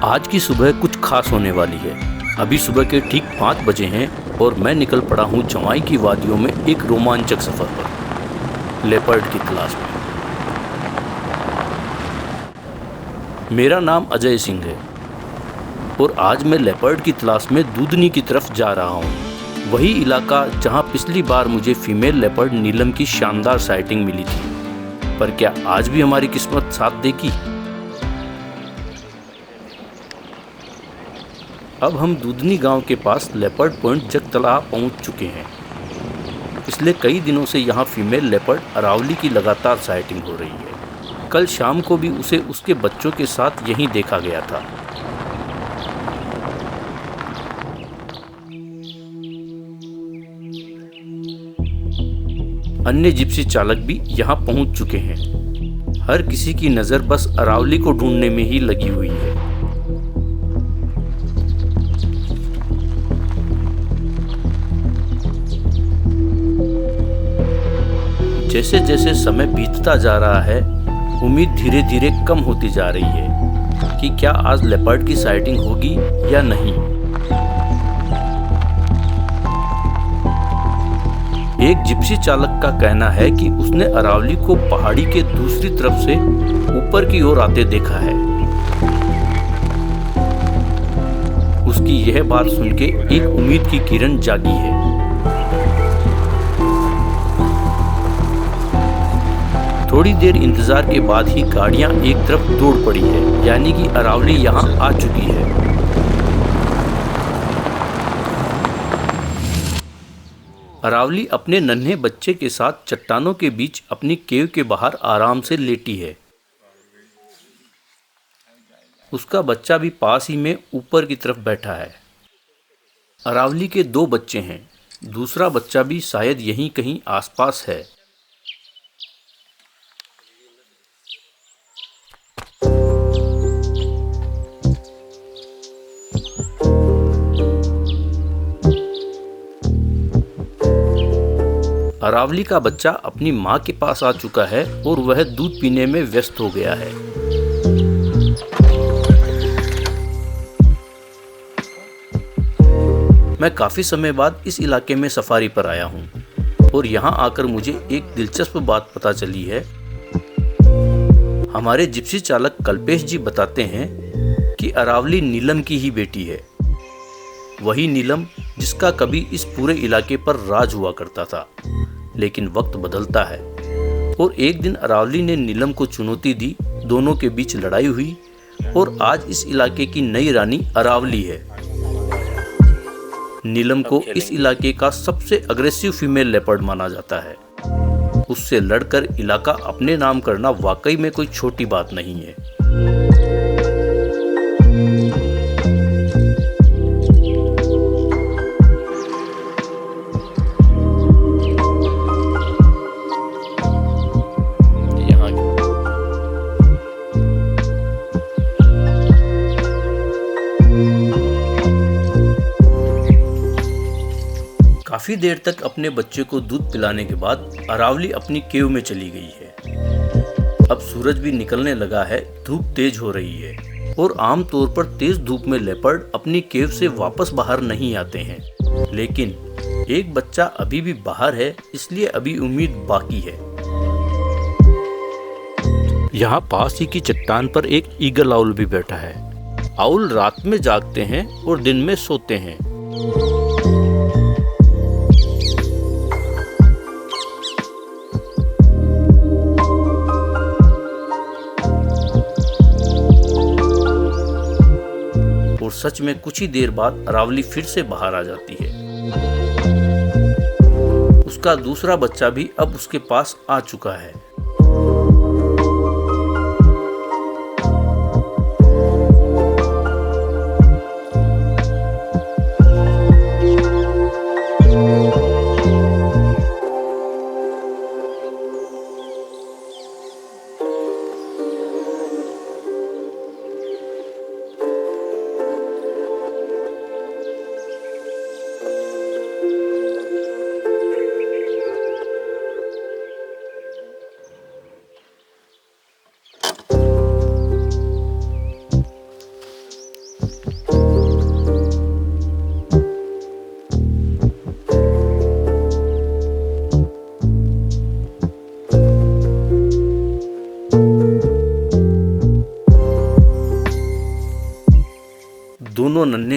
आज की सुबह कुछ खास होने वाली है। अभी सुबह के ठीक 5 बजे हैं और मैं निकल पड़ा हूँ जवाई की वादियों में एक रोमांचक सफ़र पर, लेपर्ड की तलाश में। मेरा नाम अजय सिंह है और आज मैं लेपर्ड की तलाश में दूधनी की तरफ जा रहा हूँ। वही इलाका जहाँ पिछली बार मुझे फीमेल लेपर्ड नीलम की शानदार साइटिंग मिली थी। पर क्या आज भी हमारी किस्मत साथ देगी? अब हम दूधनी गांव के पास लेपर्ड पॉइंट जगतला पहुंच चुके हैं। पिछले कई दिनों से यहां फीमेल लेपर्ड अरावली की लगातार साइटिंग हो रही है। कल शाम को भी उसे उसके बच्चों के साथ यहीं देखा गया था। अन्य जिप्सी चालक भी यहां पहुंच चुके हैं। हर किसी की नज़र बस अरावली को ढूंढने में ही लगी हुई है। जैसे जैसे समय बीतता जा रहा है, उम्मीद धीरे धीरे कम होती जा रही है कि क्या आज लेपर्ड की साइटिंग होगी या नहीं। एक जिप्सी चालक का कहना है कि उसने अरावली को पहाड़ी के दूसरी तरफ से ऊपर की ओर आते देखा है। उसकी यह बात सुन के एक उम्मीद की किरण जागी है। थोड़ी देर इंतजार के बाद ही गाड़ियां एक तरफ दौड़ पड़ी है, यानी कि अरावली यहां आ चुकी है। अरावली अपने नन्हे बच्चे के साथ चट्टानों के बीच अपनी केव के बाहर आराम से लेटी है। उसका बच्चा भी पास ही में ऊपर की तरफ बैठा है। अरावली के 2 बच्चे हैं। दूसरा बच्चा भी शायद यहीं कहीं आसपास है। अरावली का बच्चा अपनी माँ के पास आ चुका है और वह दूध पीने में व्यस्त हो गया है। मैं काफी समय बाद इस इलाके में सफारी पर आया हूँ और यहाँ आकर मुझे एक दिलचस्प बात पता चली है। हमारे जिप्सी चालक कल्पेश जी बताते हैं कि अरावली नीलम की ही बेटी है। वही नीलम जिसका कभी इस पूरे इलाके पर राज हुआ करता था। लेकिन वक्त बदलता है और एक दिन अरावली ने नीलम को चुनौती दी। दोनों के बीच लड़ाई हुई और आज इस इलाके की नई रानी अरावली है। नीलम को इस इलाके का सबसे अग्रेसिव फीमेल लेपर्ड माना जाता है। उससे लड़कर इलाका अपने नाम करना वाकई में कोई छोटी बात नहीं है। काफी देर तक अपने बच्चे को दूध पिलाने के बाद अरावली अपनी केव में चली गई है। अब सूरज भी निकलने लगा है, धूप तेज हो रही है और आमतौर पर तेज धूप में लेपर्ड अपनी केव से वापस बाहर नहीं आते हैं। लेकिन एक बच्चा अभी भी बाहर है, इसलिए अभी उम्मीद बाकी है। यहाँ पास ही की चट्टान पर एक ईगल आउल भी बैठा है। आउल रात में जागते हैं और दिन में सोते हैं। और सच में कुछ ही देर बाद अरावली फिर से बाहर आ जाती है। उसका दूसरा बच्चा भी अब उसके पास आ चुका है।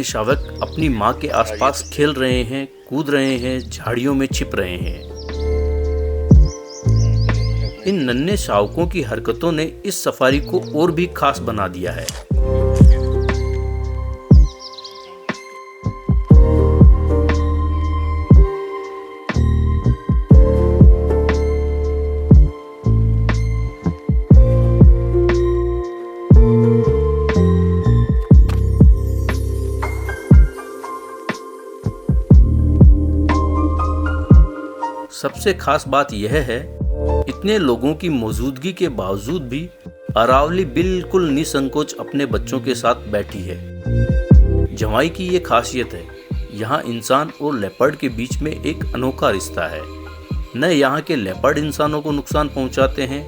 शावक अपनी माँ के आसपास खेल रहे हैं, कूद रहे हैं, झाड़ियों में छिप रहे हैं। इन नन्हे शावकों की हरकतों ने इस सफारी को और भी खास बना दिया है। सबसे खास बात यह है, इतने लोगों की मौजूदगी के बावजूद भी अरावली बिल्कुल निसंकोच अपने बच्चों के साथ बैठी है। जवाई की ये खासियत है, यहाँ इंसान और लेपर्ड के बीच में एक अनोखा रिश्ता है। न यहाँ के लेपर्ड इंसानों को नुकसान पहुँचाते हैं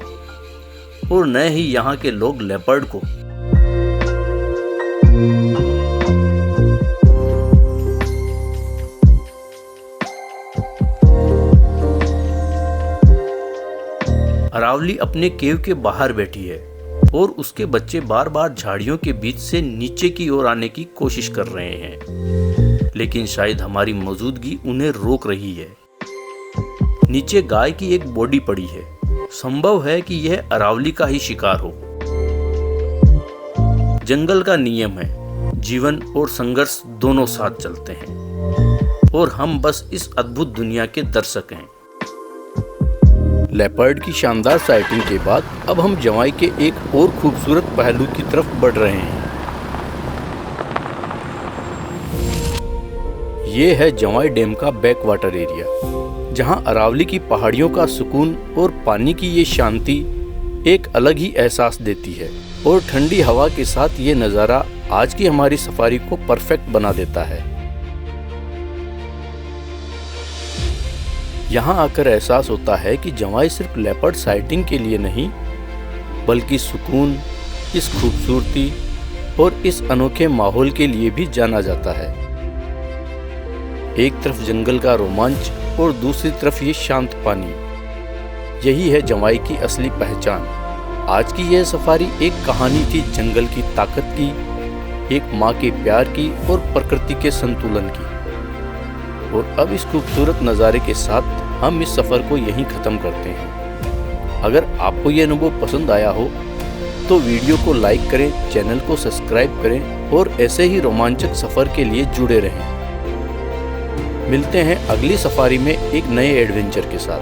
और न ही यहाँ के लोग लेपर्ड को। अरावली अपने केव के बाहर बैठी है और उसके बच्चे बार बार झाड़ियों के बीच से नीचे की ओर आने की कोशिश कर रहे हैं, लेकिन शायद हमारी मौजूदगी उन्हें रोक रही है। नीचे गाय की एक बॉडी पड़ी है, संभव है कि यह अरावली का ही शिकार हो। जंगल का नियम है, जीवन और संघर्ष दोनों साथ चलते हैं और हम बस इस अद्भुत दुनिया के दर्शक हैं। लेपर्ड की शानदार साइटिंग के बाद अब हम जवाई के एक और खूबसूरत पहलू की तरफ बढ़ रहे हैं। ये है जवाई डैम का बैक वाटर एरिया, जहां अरावली की पहाड़ियों का सुकून और पानी की ये शांति एक अलग ही एहसास देती है। और ठंडी हवा के साथ ये नज़ारा आज की हमारी सफारी को परफेक्ट बना देता है। यहाँ आकर एहसास होता है कि जवाई सिर्फ लेपर्ड साइटिंग के लिए नहीं, बल्कि सुकून, इस खूबसूरती और इस अनोखे माहौल के लिए भी जाना जाता है। एक तरफ जंगल का रोमांच और दूसरी तरफ ये शांत पानी, यही है जवाई की असली पहचान। आज की यह सफारी एक कहानी थी जंगल की ताकत की, एक माँ के प्यार की और प्रकृति के संतुलन की। और अब इस खूबसूरत नज़ारे के साथ हम इस सफ़र को यहीं ख़त्म करते हैं। अगर आपको ये अनुभव पसंद आया हो तो वीडियो को लाइक करें, चैनल को सब्सक्राइब करें और ऐसे ही रोमांचक सफ़र के लिए जुड़े रहें। मिलते हैं अगली सफारी में एक नए एडवेंचर के साथ।